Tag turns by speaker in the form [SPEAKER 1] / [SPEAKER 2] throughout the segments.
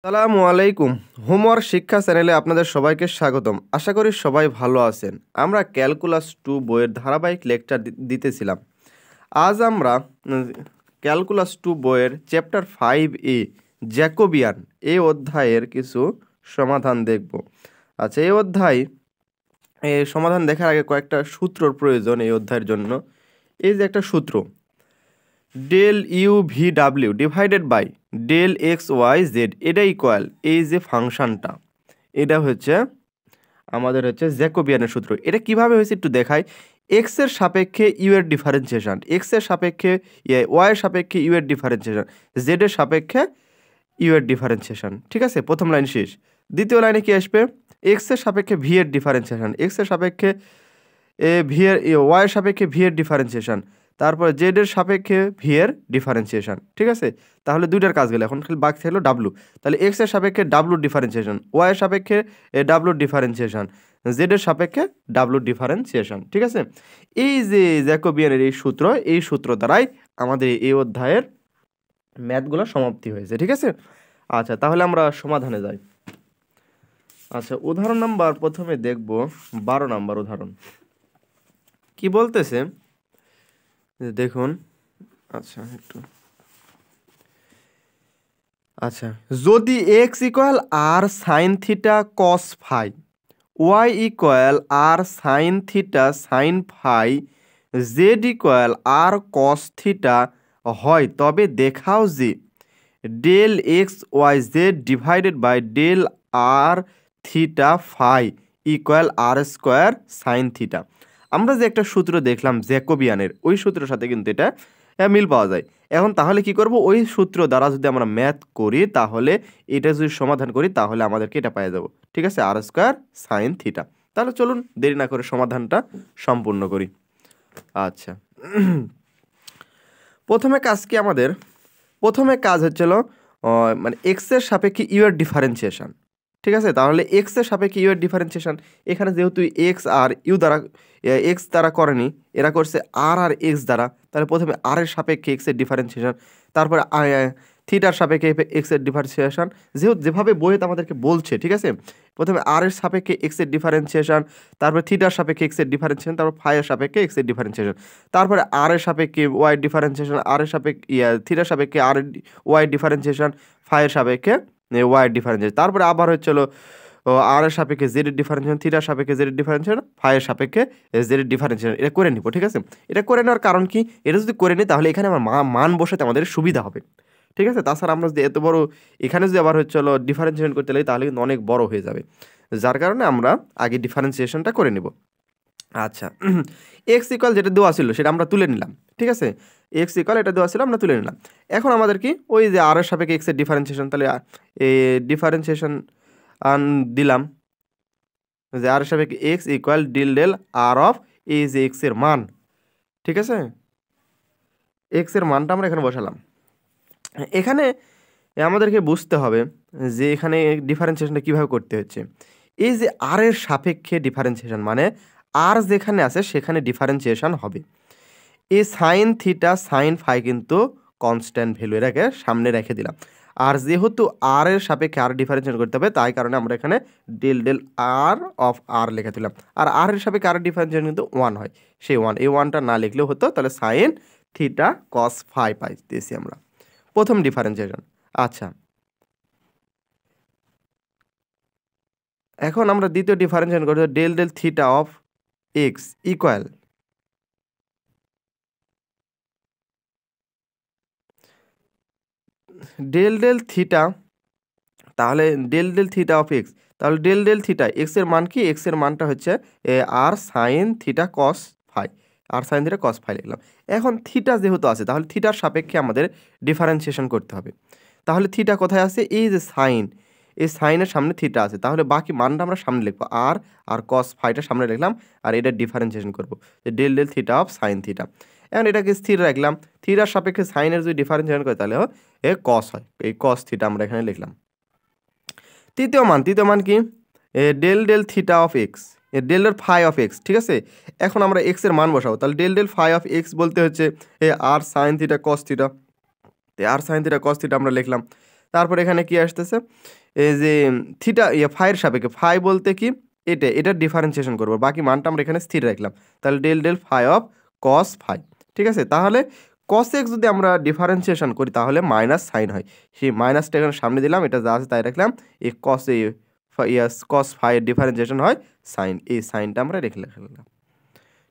[SPEAKER 1] আসসালামু আলাইকুম। হোমওয়ার্ক শিক্ষা চ্যানেলে আপনাদের সবাইকে স্বাগতম। আশা করি সবাই ভালো আছেন। আমরা ক্যালকুলাস 2 বইয়ের ধারাবাহিক লেকচার দিতেছিলাম। আজ আমরা ক্যালকুলাস 2 বইয়ের চ্যাপ্টার 5 জ্যাকোবিয়ান এই অধ্যায়ের কিছু সমাধান দেখব। আচ্ছা, এই অধ্যায় সমাধান দেখার আগে কয়েকটা সূত্রর প্রয়োজন এই অধ্যায়ের জন্য। এই যে একটা সূত্র, del U V W divided by del x Y Z, এটা ইকুয়াল এই যে ফাংশনটা, এটা হচ্ছে আমাদের জ্যাকোবিয়ানের সূত্র। এটা কিভাবে হয়েছে একটু দেখাই। এক্স এর সাপেক্ষে ইউ এর ডিফারেন্সিয়েশন, এক্স এর সাপেক্ষে ওয়াই এর সাপেক্ষে ইউ এর ডিফারেন্সিয়েশন, জেড এর সাপেক্ষে ইউ এর ডিফারেন্সিয়েশন। ঠিক আছে, প্রথম লাইন শেষ। দ্বিতীয় লাইনে কি আসবে? এক্স এর সাপেক্ষে ভি এর ডিফারেন্সিয়েশন, এক্স এর সাপেক্ষে ভি এর ওয়াই এর সাপেক্ষে ভি এর ডিফারেন্সিয়েশন, তারপরে জেড এর সাপেক্ষে ভি এর ডিফারেন্সিয়েশন। ঠিক আছে, তাহলে দুইটার কাজ গেল। এখন খালি বাকি থাকলো ডাব্লু। তাহলে এক্স এর সাপেক্ষে ডাব্লু ডিফারেন্সিয়েশন, ওয়াই এর সাপেক্ষে ডাব্লু ডিফারেন্সিয়েশন, জেড এর সাপেক্ষে ডাব্লু ডিফারেন্সিয়েশন। ঠিক আছে, এই যে জ্যাকোবিয়ানের এই সূত্র দ্বারাই আমাদের এই অধ্যায়ের ম্যাথগুলো সমাপ্তি হয়েছে। ঠিক আছে, আচ্ছা তাহলে আমরা সমাধানে যাই। আচ্ছা, উদাহরণ নাম্বার প্রথমে দেখব 12 নাম্বার উদাহরণ। কি বলতেছে দেখুন। আচ্ছা, যদি x equal r sine theta cos phi, y equal r sine theta sine phi, z equal r cos theta হয়, তবে দেখাও যে del x Y Z divided by del R theta phi equal R square sine theta. আমরা যে একটা সূত্র দেখলাম জ্যাকোবিয়ানের, ওই সূত্রের সাথে কিন্তু এটা মিল পাওয়া যায়। এখন তাহলে কি করব, ওই সূত্র দ্বারা যদি আমরা ম্যাথ করি, তাহলে এটা যদি সমাধান করি, তাহলে আমাদেরকে এটা পেয়ে যাব। ঠিক আছে, আর স্কোয়ার সাইন থিটা। তাহলে চলুন দেরি না করে সমাধানটা সম্পূর্ণ করি। আচ্ছা, প্রথমে কাজ হচ্ছিল মানে এক্স এর সাপেক্ষে ইউ এর ডিফারেন্সিয়েশন। ঠিক আছে, তাহলে এক্স এর সাপেক্ষে ইউ এর ডিফারেন্সিয়েশন, এখানে যেহেতু এক্স আর ইউ দ্বারা এক্স দ্বারা করেনি, এরা করছে আর এক্স দ্বারা। তাহলে প্রথমে আর এর সাপেক্ষে এক্স এর ডিফারেন্সিয়েশন, তারপরে থিটার সাপেক্ষে এক্স এর ডিফারেন্সিয়েশন, যেভাবে বইতে আমাদেরকে বলছে। ঠিক আছে, প্রথমে আর এর সাপেক্ষে এক্স এর ডিফারেন্সিয়েশন, তারপরে থিটার সাপেক্ষে এক্স এর ডিফারেন্সিয়েশন, তারপর ফাই এর সাপেক্ষে এক্স এর ডিফারেন্সিয়েশন, তারপরে আর এর সাপেক্ষে ওয়াই ডিফারেন্সিয়েশন, আর এর সাপেক্ষে থিটার সাপেক্ষে আর ওয়াই ডিফারেন্সিয়েশন, ফাই এর সাপেক্ষে ওয়াই ডিফারেন্সিয়েশন, তারপরে আবার হচ্ছিল আর এর সাপেক্ষে জেড এর ডিফারেন্সিয়েশন, থিটার সাপেক্ষে জেড এর ডিফারেন্সিয়েশন, ফাই এর সাপেক্ষে জেড এর ডিফারেন্সিয়েশন। এটা করে নিব। ঠিক আছে, এটা করে নেওয়ার কারণ কি, এটা যদি করে নিই তাহলে এখানে আমার মান বসাতে আমাদের সুবিধা হবে। ঠিক আছে, তাছাড়া আমরা যদি এত বড় এখানে যদি আবার ডিফারেন্সিয়েশন করতে লাগে, তাহলে কিন্তু অনেক বড় হয়ে যাবে, যার কারণে আমরা আগে ডিফারেন্সিয়েশনটা করে নিব। আচ্ছা, এক্স ইকুয়াল যেটা দেওয়া ছিল সেটা আমরা তুলে নিলাম। ঠিক আছে, এক্স ইকুয়াল এটা দেওয়া ছিল, আমরা তুলে নিলাম। এখন আমাদের কি, ওই যে আর এর সাপেক্ষে এক্সের ডিফারেন্সিয়েশন, তাহলে ডিফারেন্সিয়েশন দিলাম যে আর এর সাপেক্ষে X equal del R of এই যে এক্স এর মান। ঠিক আছে, এক্স এর মানটা আমরা এখানে বসালাম। এখানে আমাদেরকে বুঝতে হবে যে এখানে ডিফারেন্সিয়েশনটা কীভাবে করতে হচ্ছে। এই যে আর এর সাপেক্ষে ডিফারেন্সিয়েশন মানে আর যেখানে আছে সেখানে ডিফারেন্সিয়েশন হবে। এই সাইন থিটা সাইন ফাই কিন্তু কনস্ট্যান্ট ভ্যালু, এটাকে সামনে রেখে দিলাম। আর যেহেতু আর এর সাপেক্ষে আর ডিফারেন্সিয়েশন করতে হবে, তাই কারণে আমরা এখানে ডেল আর অফ আর লিখে দিলাম। আর এর সাপেক্ষে আর ডিফারেন্সিয়েশন কিন্তু 1 হয়, সেই এই ওয়ানটা না লিখলেও হতো। তাহলে সাইন থিটা কস ফাই পাইতেছি আমরা, প্রথম ডিফারেন্সিয়েশন। আচ্ছা, এখন আমরা দ্বিতীয় ডিফারেন্সিয়েশন করতে del theta of X equal del theta, তাহলে ডেল থিটা অফ এক্স, তাহলে ডেল থিটা এক্স এর মান কি, এক্স এর মানটা হচ্ছে R sine theta cos phi, R sine theta cos phi লিখলাম। এখন থিটা যেহেতু আছে, তাহলে থিটার সাপেক্ষে আমাদের ডিফারেন্সিয়েশন করতে হবে। তাহলে থিটা কোথায় আছে, এই যে সাইন, এই সাইনের সামনে থিটা আছে, তাহলে বাকি মানটা আমরা সামনে লিখবো, আর কস ফাইটা সামনে লিখলাম, আর এটা ডিফারেন্সিয়েশন করবো যে del theta of sine theta. এখন এটাকে স্থির রাখলাম, থিটার সাপেক্ষে সাইনের যদি ডিফারেন্সিয়েশন করে তাহলে কস হয়, এই কস থিটা আমরা এখানে লিখলাম। তৃতীয় মান কি, del theta of X, del phi of X. ঠিক আছে, এখন আমরা এক্স এর মান বসাবো, তাহলে ডেল ফাই অফ এক্স বলতে হচ্ছে R sine theta cos theta, আর সাইন থিটা কস থিটা আমরা লিখলাম। তারপর এখানে কি আসতেছে, এই যে থিটা ফাইয়ের সাপেক্ষে, ফাই বলতে কি এটা ডিফারেন্সিয়েশন করবো, বাকি মানটা আমরা এখানে স্থির রাখলাম। তাহলে del del phi of cos phi. ঠিক আছে, তাহলে কস এক্স যদি আমরা ডিফারেন্সিয়েশন করি তাহলে মাইনাস সাইন হয়, সেই মাইনাসটা এখানে সামনে দিলাম, এটা যা আছে তাই রাখলাম। এই কস ফাইয়ের ডিফারেন্সিয়েশন হয় সাইন, এই সাইনটা আমরা রেখে রাখলাম।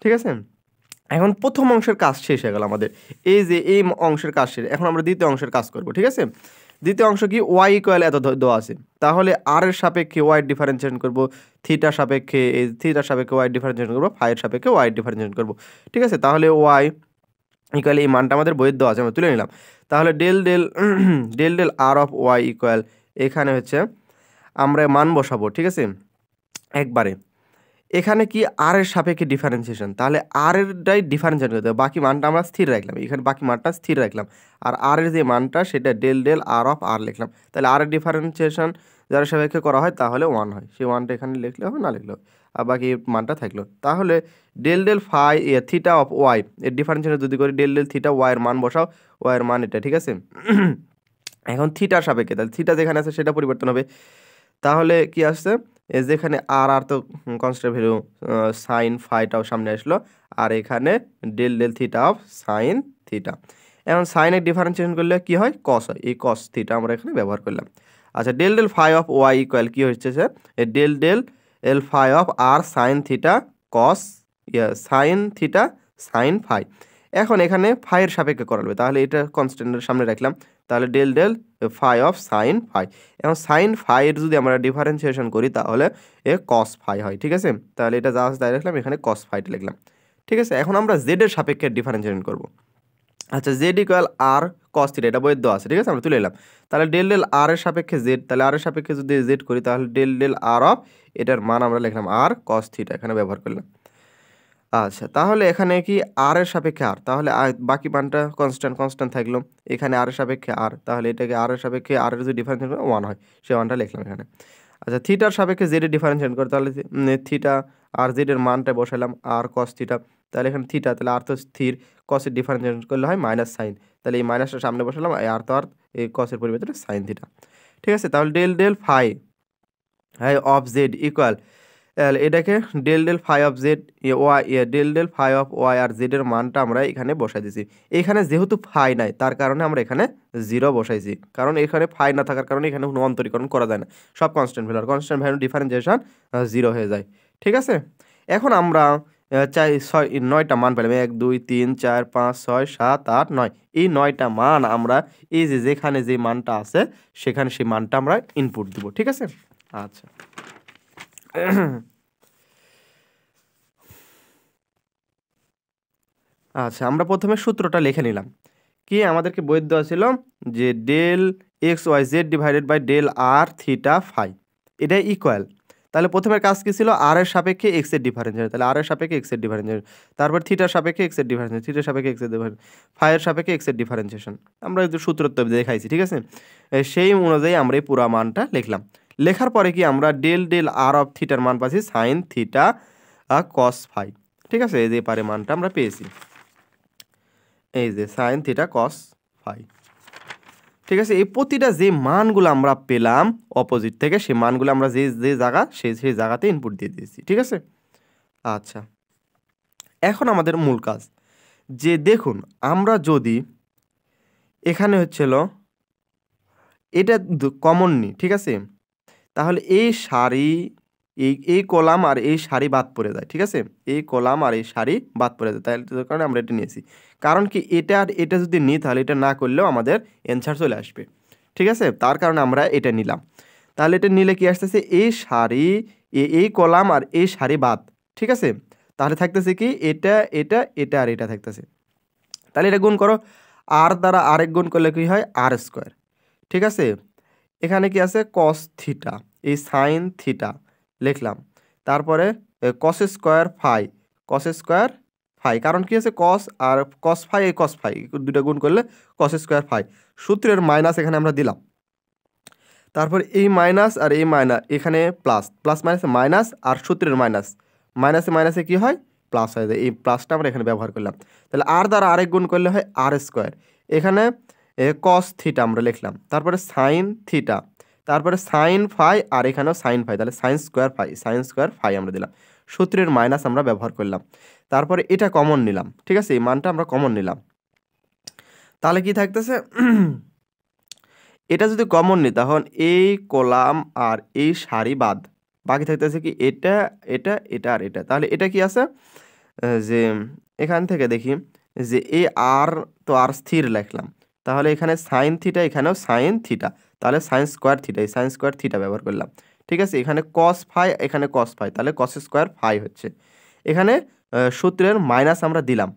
[SPEAKER 1] ঠিক আছে, এখন প্রথম অংশের কাজ শেষ হয়ে গেল আমাদের, এই যে এই অংশের কাজ শেষ। এখন আমরা দ্বিতীয় অংশের কাজ করব। ঠিক আছে, দ্বিতীয় অংশ কি, ওয়াই ইকুয়াল এত দেওয়া আছে, তাহলে আর এর সাপেক্ষে ওয়াই ডিফারেন্সিয়েশন করব, থিটার সাপেক্ষে এই থিটার সাপেক্ষে ওয়াই ডিফারেন্সিয়েশন করব, ফাইয়ের সাপেক্ষে ওয়াই ডিফারেন্সিয়েশন করব। ঠিক আছে, তাহলে ওয়াই ইকুয়াল এই মানটা আমাদের বইয়ের দেওয়া আছে, আমরা তুলে নিলাম। তাহলে del del del del R of Y equal, এখানে হচ্ছে আমরা মান বসাবো। ঠিক আছে, একবারে এখানে কি আর এর সাপেক্ষে ডিফারেন্সিয়েশন, তাহলে আর এরটাই ডিফারেন্সিয়েশন করতে হবে, বাকি মানটা আমরা স্থির রাখলাম, এখানে বাকি মানটা স্থির রাখলাম, আর আর এর যে মানটা সেটা ডেল ডেল আর অফ আর লিখলাম। তাহলে আর এর ডিফারেন্সিয়েশন যার সাপেক্ষে করা হয় তাহলে 1 হয়, সেই 1টা এখানে লিখলে হবে, না লিখলেও, আর বাকি মানটা থাকলো। তাহলে del del phi theta of Y এর ডিফারেন্সিয়েশন যদি করি, ডেল ডেল থিটা ওয়াই এর মান বসাও, ওয়াই এর মান এটা। ঠিক আছে, এখন থিটার সাপেক্ষে, তাহলে থিটা যেখানে আছে সেটা পরিবর্তন হবে, তাহলে কি আসছে, যেখানে আর আর তো কনস্ট্যান্ট ভ্যালু, সাইন ফাইটাও সামনে আসলো, আর এখানে del del theta of sine theta. এখন সাইনের ডিফারেন্সিয়েশন করলে কি হয়, কস হয়, এই কস থিটা আমরা এখানে ব্যবহার করলাম। আচ্ছা, del del phi of Y equal কি হচ্ছে, del del L phi of R sine theta cos sine theta sine phi. এখন এখানে ফাইয়ের সাপেক্ষে করাবে, তাহলে এটা কনস্ট্যান্টের সামনে রাখলাম, তাহলে del del phi of sine phi. এখন সাইন ফাইয়ের যদি আমরা ডিফারেন্সিয়েশন করি তাহলে এ কস ফাই হয়। ঠিক আছে, তাহলে এটা যা আছে তাই রাখলাম, এখানে কস ফাইটা লিখলাম। ঠিক আছে, এখন আমরা জেডের সাপেক্ষে ডিফারেন্সিয়েশন করব। আচ্ছা, Z equal r cos theta, এটা বইয়ের দেওয়া আছে। ঠিক আছে, আমরা তুলে নিলাম। তাহলে ডেল ডেল আর এর সাপেক্ষে জেড, তাহলে আর এর সাপেক্ষে যদি জেড করি তাহলে ডেল ডেল আর অফ এটার মান আমরা লিখলাম আর কস থিটা, এখানে ব্যবহার করলাম। আচ্ছা, তাহলে এখানে কি আর এর সাপেক্ষে আর, তাহলে বাকি মানটা কনস্ট্যান্ট থাকলো, এখানে আর এর সাপেক্ষে আর, তাহলে এটাকে আর এর সাপেক্ষে আর এর যদি ডিফারেন্সিয়েট করে 1 হয়, সে 1টা লিখলাম এখানে। আচ্ছা, থিটার সাপেক্ষে জেড এর ডিফারেন্সিয়েট করে, তাহলে থিটা আর জেড এর মানটা বসালাম আর কস থিটা, তাহলে এখানে থিটা, তাহলে আর তো স্থির, কসের ডিফারেন্সিয়েট করলে হয় মাইনাস সাইন, তাহলে এই মাইনাসটা সামনে বসালাম, আর তো আর এই কসের পরিবর্তে সাইন থিটা। ঠিক আছে, তাহলে del del phi of z equal, এটাকে del del phi of z y, del del phi of y আর জেড এর মানটা আমরা এখানে বসাই দিয়েছি। এখানে যেহেতু ফাই নাই তার কারণে আমরা এখানে 0 বসাইছি, কারণ এখানে ফাই না থাকার কারণে এখানে কোনো অন্তরীকরণ করা যায় না, সব কনস্ট্যান্ট ভ্যালু, আর কনস্ট্যান্ট ভ্যালু ডিফারেন্সিয়েশন 0 হয়ে যায়। ঠিক আছে, এখন আমরা 9টা মান পেলাম, 1 2 3 4 5 6 7 8 9, এই 9টা মান আমরা এই যেখানে যে মানটা আছে সেখানে সেই মানটা আমরা ইনপুট দিব। ঠিক আছে, আচ্ছা আচ্ছা, আমরা প্রথমে সূত্রটা লিখে নিলাম, কি আমাদেরকে বই দেওয়া ছিল যে del x Y Z divided by del R theta phi, এটাই ইকুয়াল। তাহলে প্রথমের কাজ কি ছিল, আর এর সাপেক্ষে এক্স এর ডিফারেন্সিয়েশন, তাহলে আর এর সাপেক্ষে এক্স এর ডিফারেন্সিয়েশন, তারপর থিটার সাপেক্ষে এক্স এর ডিফারেন্সিয়েশন, থিটার সাপেক্ষে এক্স এর ডিফারেন্সিয়েশন, ফাইয়ের সাপেক্ষে এক্স এর ডিফারেন্সিয়েশন, আমরা একটু সূত্র তো দেখাইছি। ঠিক আছে, সেই অনুযায়ী আমরা এই পুরো মানটা লিখলাম। লেখার পরে কি আমরা ডেল ডেল আর অফ থিটার মান পাচ্ছি সাইন থিটা কস ফাই। ঠিক আছে, এই যে পারে মানটা আমরা পেয়েছি, এই যে সাইন থিটা কস ফাই। ঠিক আছে, এই প্রতিটা যে মানগুলো আমরা পেলাম অপোজিট থেকে, সেই মানগুলো আমরা যে যে জায়গা সেই জায়গাতে ইনপুট দিয়ে দিয়েছি। ঠিক আছে, আচ্ছা এখন আমাদের মূল কাজ, যে দেখুন আমরা যদি এখানে হচ্ছিল এটা কমন নিই, ঠিক আছে, তাহলে এই সারি এই কলাম আর এই সারি বাদ পড়ে যায়। ঠিক আছে, এই কলাম আর এই সারি বাদ পড়ে যায়, তাই কারণে আমরা এটা নিয়েছি। কারণ কি, এটা আর এটা যদি নিই তাহলে এটা না করলেও আমাদের অ্যান্সার চলে আসবে। ঠিক আছে, তার কারণে আমরা এটা নিলাম। তাহলে এটা নিলে কি আসতেছে, এই সারি এই কলাম আর এই সারি বাদ। ঠিক আছে, তাহলে থাকতেছে কি, এটা এটা এটা আর এটা থাকতেছে। তাহলে এটা গুণ করো, আর দ্বারা আরেক গুণ করলে কি হয়, আর স্কোয়ার। ঠিক আছে, এখানে কি আছে, কস থিটা, এই সাইন থিটা লিখলাম, তারপরে কস স্কোয়ার ফাই, কারণ কি আছে, কস আর কস ফাই, এই কস ফাই দুটো গুণ করলে কস স্কোয়ার ফাই, সূত্রের মাইনাস এখানে আমরা দিলাম, তারপর এই মাইনাস আর এই মাইনাস এখানে প্লাস, প্লাস মাইনাসে মাইনাস, আর সূত্রের মাইনাসে কি হয়, প্লাস হয়ে যায়, এই প্লাসটা আমরা এখানে ব্যবহার করলাম। তাহলে আর দ্বারা আরেক গুণ করলে হয় আর স্কোয়ার, এখানে কস থিটা আমরা লিখলাম, তারপরে সাইন থিটা, তারপরে সাইন ফাই, আর এখানেও সাইন ফাই, তাহলে সাইন স্কোয়ার ফাই আমরা দিলাম। সূত্রের মাইনাস আমরা ব্যবহার করলাম, তারপরে এটা কমন নিলাম, ঠিক আছে, এই মানটা আমরা কমন নিলাম। তাহলে কি থাকতেছে, এটা যদি কমন নিই তখন এই কলাম আর এই সারি বাদ, বাকি থাকতেছে কি এটা এটা এটা আর এটা। তাহলে এটা কি আছে, যে এখান থেকে দেখি যে এই আর, তো আর স্থির লিখলাম, তাহলে এখানে সাইন থিটা, এখানেও সাইন থিটা, তাহলে সাইন স্কোয়ার থিটা, এই সাইন স্কোয়ার থিটা ব্যবহার করলাম, ঠিক আছে। এখানে কস ফাই, এখানে কস ফাই, তাহলে কস স্কোয়ার ফাই হচ্ছে। এখানে সূত্রের মাইনাস আমরা দিলাম,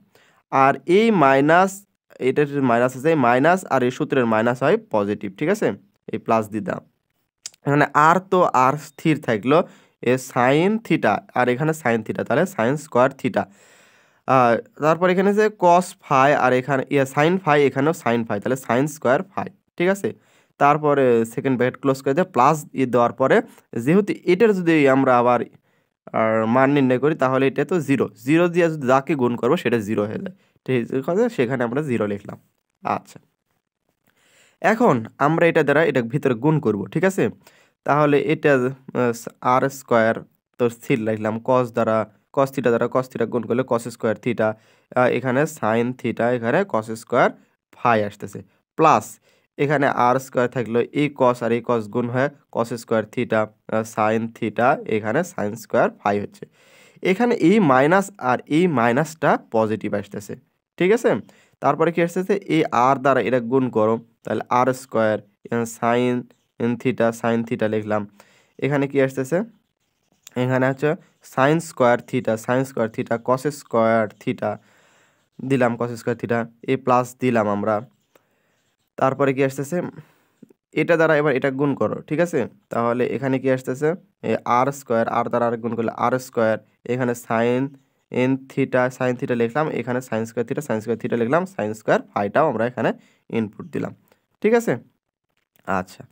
[SPEAKER 1] আর এই মাইনাস, এটার মাইনাস আছে, এই মাইনাস আর এই সূত্রের মাইনাস হয় পজিটিভ, ঠিক আছে, এই প্লাস দিলাম। এখানে আর, তো আর স্থির থাকলো, এ সাইন থিটা, আর এখানে সাইন থিটা, তাহলে সাইন স্কোয়ার থিটা। তারপর এখানে যে কস ফাই, আর এখানে সাইন ফাই, এখানেও সাইন ফাই, তাহলে সাইন স্কোয়ার ফাই, ঠিক আছে। তারপরে সেকেন্ড ব্র্যাকেট ক্লোজ করে দিয়ে প্লাস দেওয়ার পরে, যেহেতু এটার যদি আমরা আবার মান নির্ণয় করি, তাহলে এটা তো জিরো, জিরো দিয়ে যদি যাকে গুণ করবো সেটা জিরো হয়ে যায়, ঠিক আছে, সেখানে আমরা জিরো লিখলাম। আচ্ছা, এখন আমরা এটা দ্বারা এটা ভিতরে গুণ করব, ঠিক আছে। তাহলে এটা আর স্কোয়ার, তো স্থির লিখলাম, কস দ্বারা কস থিটা দ্বারা কস থিটা গুণ করলে কস স্কোয়ার থিটা, এখানে সাইন থিটা, এখানে কস স্কোয়ার ফাই আসতেছে, প্লাস এখানে আর স্কোয়ার থাকলো, এই কস আর এই কস গুণ হয়ে কস স্কোয়ার থিটা, সাইন থিটা, এখানে সাইন স্কোয়ার ফাই হচ্ছে। এখানে এই মাইনাস আর এই মাইনাসটা পজিটিভ আসতেছে, ঠিক আছে। তারপরে কি আসতেছে, এই আর দ্বারা এটা গুণ করো, তাহলে আর স্কোয়ার, সাইন সাইন থিটা লিখলাম। এখানে কি আসতেছে, এখানে হচ্ছে sign square theta cos square theta দিলাম, কস স্কোয়ার থিটা, এই প্লাস দিলাম আমরা। তারপরে কি আসতেছে, এটা দ্বারা এবার এটা গুণ করো, ঠিক আছে। তাহলে এখানে কি আসতেছে, আর স্কোয়ার, আর দ্বারা আর গুণ করলে আর স্কোয়ার, এখানে সাইন থিটা লিখলাম, এখানে সাইন স্কোয়ার থিটা লিখলাম, সাইন স্কোয়ার ফাইটাও আমরা এখানে ইনপুট দিলাম, ঠিক আছে। আচ্ছা,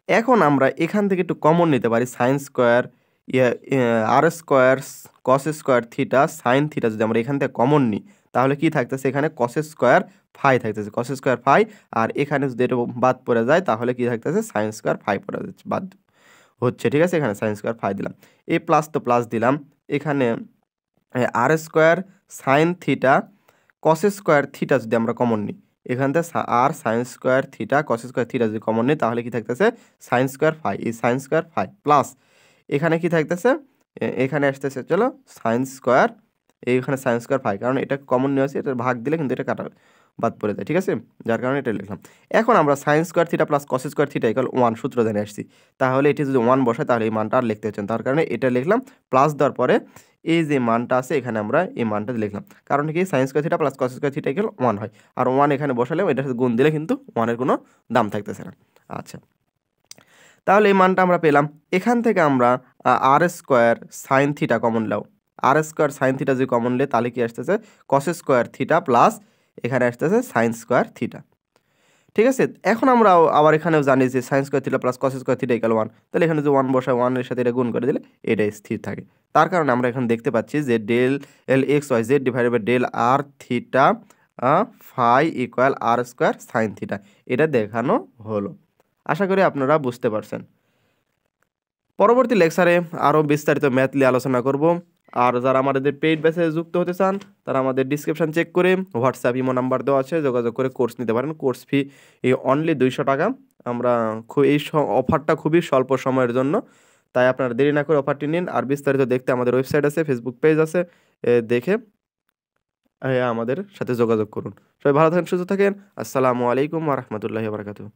[SPEAKER 1] এখন আমরা এখান থেকে একটু কমন নিতে পারি, sine square r square cos square theta sine theta যদি আমরা এখান থেকে কমন নিই, তাহলে কি থাকতেছে, এখানে কস স্কোয়ার ফাই থাকতেছে, কস স্কোয়ার ফাই, আর এখানে যদি এটা বাদ পড়ে যায় তাহলে কি থাকতেছে, সাইন স্কোয়ার ফাই পড়ে যাচ্ছে, বাদ হচ্ছে, ঠিক আছে। এখানে সাইন স্কোয়ার ফাই দিলাম, এই প্লাস তো প্লাস দিলাম, এখানে r square sine theta cos square theta যদি আমরা কমন নিই, এখান থেকে r sine square theta cos square theta যদি কমন নিই, তাহলে কি থাকতেছে, সাইন স্কোয়ার ফাই, এই সাইন স্কোয়ার ফাই প্লাস এখানে কি থাকতেছে, এখানে আসতেছে, চলো সাইন স্কোয়ার, এইখানে সাইন স্কোয়ার ফাই, কারণ এটা কমন নিয়ে আসে, এটা ভাগ দিলে কিন্তু এটা কাটা বাদ পড়ে যায়, ঠিক আছে, যার কারণে এটা লিখলাম। এখন আমরা sign square theta plus cos square theta equal 1 সূত্র জেনে আসছি, তাহলে এটি যদি 1 বসায় তাহলে এই মানটা আর লিখতে হচ্ছে, তার কারণে এটা লিখলাম, প্লাস দেওয়ার পরে এই যে মানটা আছে এখানে আমরা এই মানটা লিখলাম, কারণ কি sign square theta plus cos square theta equal 1 হয়, আর 1 এখানে বসালেও এটার সাথে গুণ দিলে কিন্তু 1-এর কোনো দাম থাকতেছে না। আচ্ছা, তাহলে এই মানটা আমরা পেলাম। এখান থেকে আমরা আর স্কোয়ার সাইন থিটা কমন নাও, আর স্কোয়ার সাইন থিটা যদি কমন লে তাহলে কি আসতেছে, কস স্কোয়ার থিটা প্লাস এখানে আসতেছে সাইন স্কোয়ার থিটা, ঠিক আছে। এখন আমরা আবার এখানেও জানি যে sign square theta plus cos square theta equal 1, তাহলে এখানে যদি 1 বসায় 1-এর সাথে এটা গুণ করে দিলে এটাই স্থির থাকে, তার কারণে আমরা এখন দেখতে পাচ্ছি যে del L X Y Z divided by del R theta phi equal R square sine theta, এটা দেখানো হলো। আশা করি আপনারা বুঝতে পারছেন। পরবর্তী লেকচারে আরও বিস্তারিত ম্যাথ নিয়ে আলোচনা করব। আর যারা আমাদের পেইড ব্যাচে যুক্ত হতে চান তারা আমাদের ডিসক্রিপশন চেক করে হোয়াটসঅ্যাপ ইমো নাম্বার দেওয়া আছে, যোগাযোগ করে কোর্স নিতে পারেন। কোর্স ফি অনলি 200 টাকা। আমরা এই অফারটা খুবই স্বল্প সময়ের জন্য, তাই আপনারা দেরি না করে অফারটি নিন। আর বিস্তারিত দেখতে আমাদের ওয়েবসাইট আছে, ফেসবুক পেজ আছে, দেখে আমাদের সাথে যোগাযোগ করুন। সবাই ভালো থাকেন, সুস্থ থাকেন। আসসালামু আলাইকুম ওয়া রাহমাতুল্লাহি ওয়া বারাকাতুহু।